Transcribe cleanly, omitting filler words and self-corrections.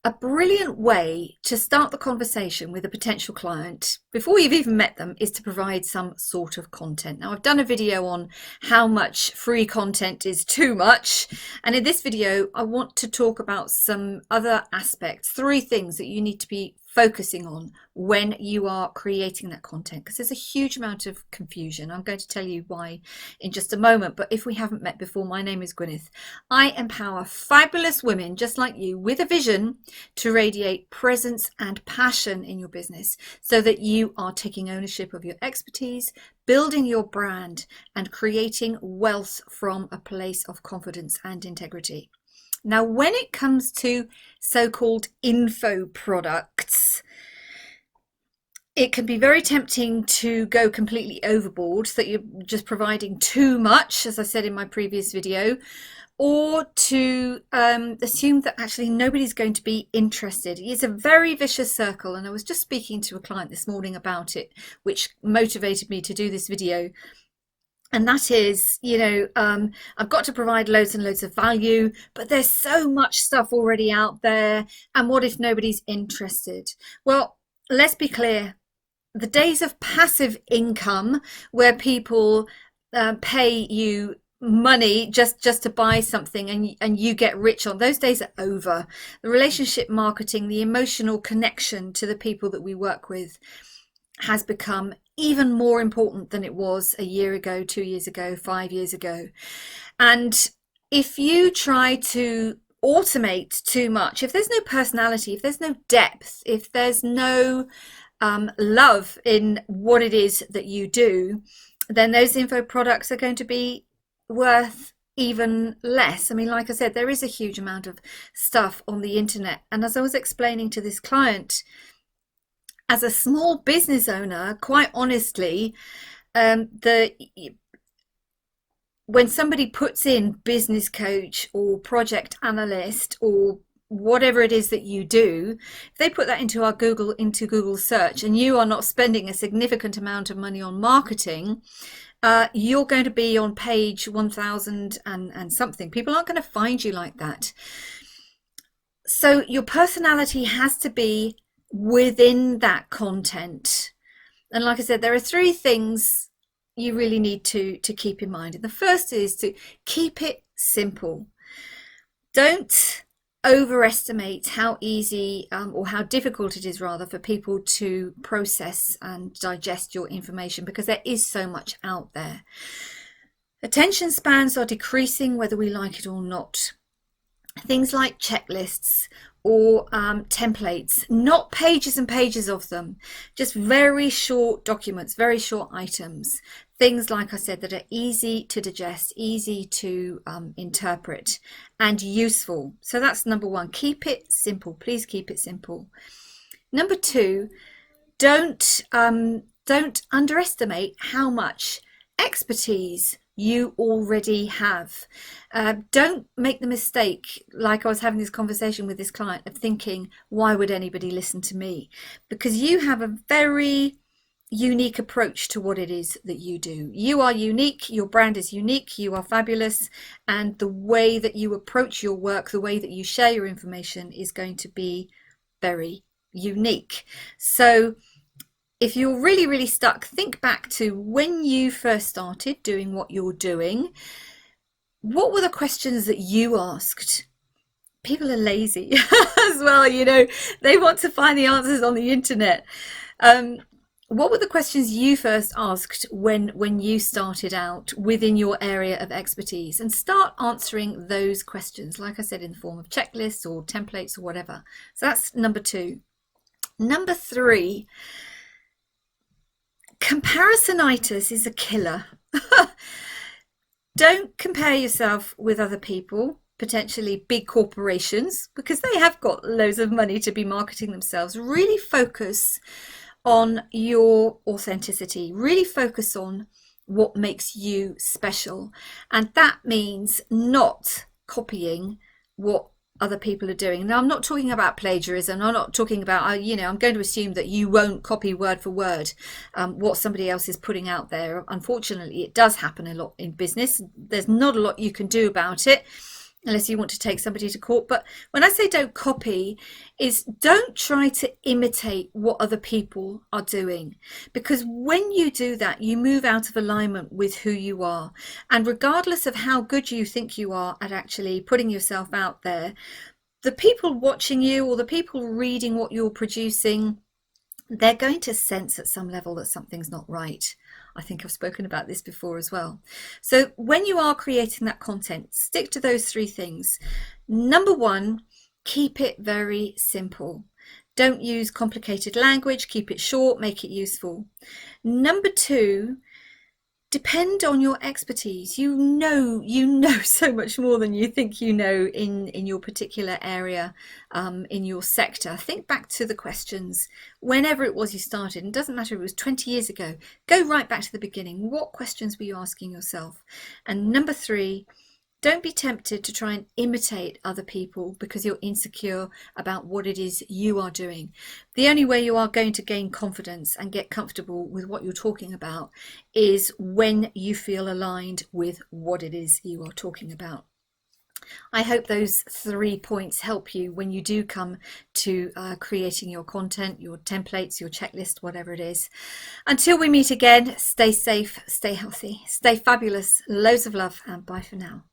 A brilliant way to start the conversation with a potential client before you've even met them is to provide some sort of content. Now, I've done a video on how much free content is too much. And in this video, I want to talk about some other aspects, 3 things that you need to be focusing on when you are creating that content, because there's a huge amount of confusion. I'm going to tell you why in just a moment, but if we haven't met before, my name is Gwyneth. I empower fabulous women just like you with a vision to radiate presence and passion in your business so that you are taking ownership of your expertise, building your brand, and creating wealth from a place of confidence and integrity. Now, when it comes to so-called info products, it can be very tempting to go completely overboard, so that you're just providing too much, as I said in my previous video, or to assume that actually nobody's going to be interested. It's a very vicious circle, and I was just speaking to a client this morning about it, which motivated me to do this video. And that is, I've got to provide loads and loads of value, but there's so much stuff already out there. And what if nobody's interested? Well, let's be clear. The days of passive income where people pay you money just to buy something and you get rich on, those days are over. The relationship marketing, the emotional connection to the people that we work with has become even more important than it was a year ago, 2 years ago, 5 years ago. And if you try to automate too much, if there's no personality, if there's no depth, if there's no love in what it is that you do, then those info products are going to be worth even less. I mean, like I said, there is a huge amount of stuff on the internet. And as I was explaining to this client, as a small business owner, quite honestly, when somebody puts in business coach or project analyst or whatever it is that you do, if they put that into Google search, and you are not spending a significant amount of money on marketing, you're going to be on page 1000 and something. People aren't going to find you like that. So your personality has to be within that content. And like I said, there are 3 things you really need to keep in mind. And the first is to keep it simple. Don't overestimate how easy or how difficult it is rather for people to process and digest your information, because there is so much out there. Attention spans are decreasing whether we like it or not. Things like checklists or templates, not pages and pages of them, just very short documents, very short items. Things, like I said, that are easy to digest, easy to interpret, and useful. So that's number 1. Keep it simple. Please keep it simple. Number 2, don't underestimate how much expertise you already have. Don't make the mistake, like I was having this conversation with this client, of thinking, why would anybody listen to me? Because you have a very unique approach to what it is that you do. You are unique, your brand is unique, you are fabulous, and the way that you approach your work, the way that you share your information is going to be very unique. So if you're really, really stuck, think back to when you first started doing what you're doing. What were the questions that you asked? People are lazy as well, they want to find the answers on the internet. What were the questions you first asked when you started out within your area of expertise? And start answering those questions, like I said, in the form of checklists or templates or whatever. So that's number 2. Number 3, comparisonitis is a killer. Don't compare yourself with other people, potentially big corporations, because they have got loads of money to be marketing themselves. Really focus on your authenticity. Really focus on what makes you special. And that means not copying what other people are doing. Now, I'm not talking about plagiarism. I'm not talking about, I'm going to assume that you won't copy word for word what somebody else is putting out there. Unfortunately, it does happen a lot in business. There's not a lot you can do about it. unless you want to take somebody to court. But when I say don't copy, is don't try to imitate what other people are doing, because when you do that, you move out of alignment with who you are. And regardless of how good you think you are at actually putting yourself out there, the people watching you or the people reading what you're producing, they're going to sense at some level that something's not right. I think I've spoken about this before as well. So when you are creating that content, stick to those three things. Number one, keep it very simple. Don't use complicated language, keep it short, make it useful. Number two, depend on your expertise. You know so much more than you think you know in your particular area, in your sector. Think back to the questions, whenever it was you started, and it doesn't matter if it was 20 years ago, go right back to the beginning. What questions were you asking yourself? And number three, don't be tempted to try and imitate other people because you're insecure about what it is you are doing. The only way you are going to gain confidence and get comfortable with what you're talking about is when you feel aligned with what it is you are talking about. I hope those 3 points help you when you do come to creating your content, your templates, your checklist, whatever it is. Until we meet again, stay safe, stay healthy, stay fabulous, loads of love, and bye for now.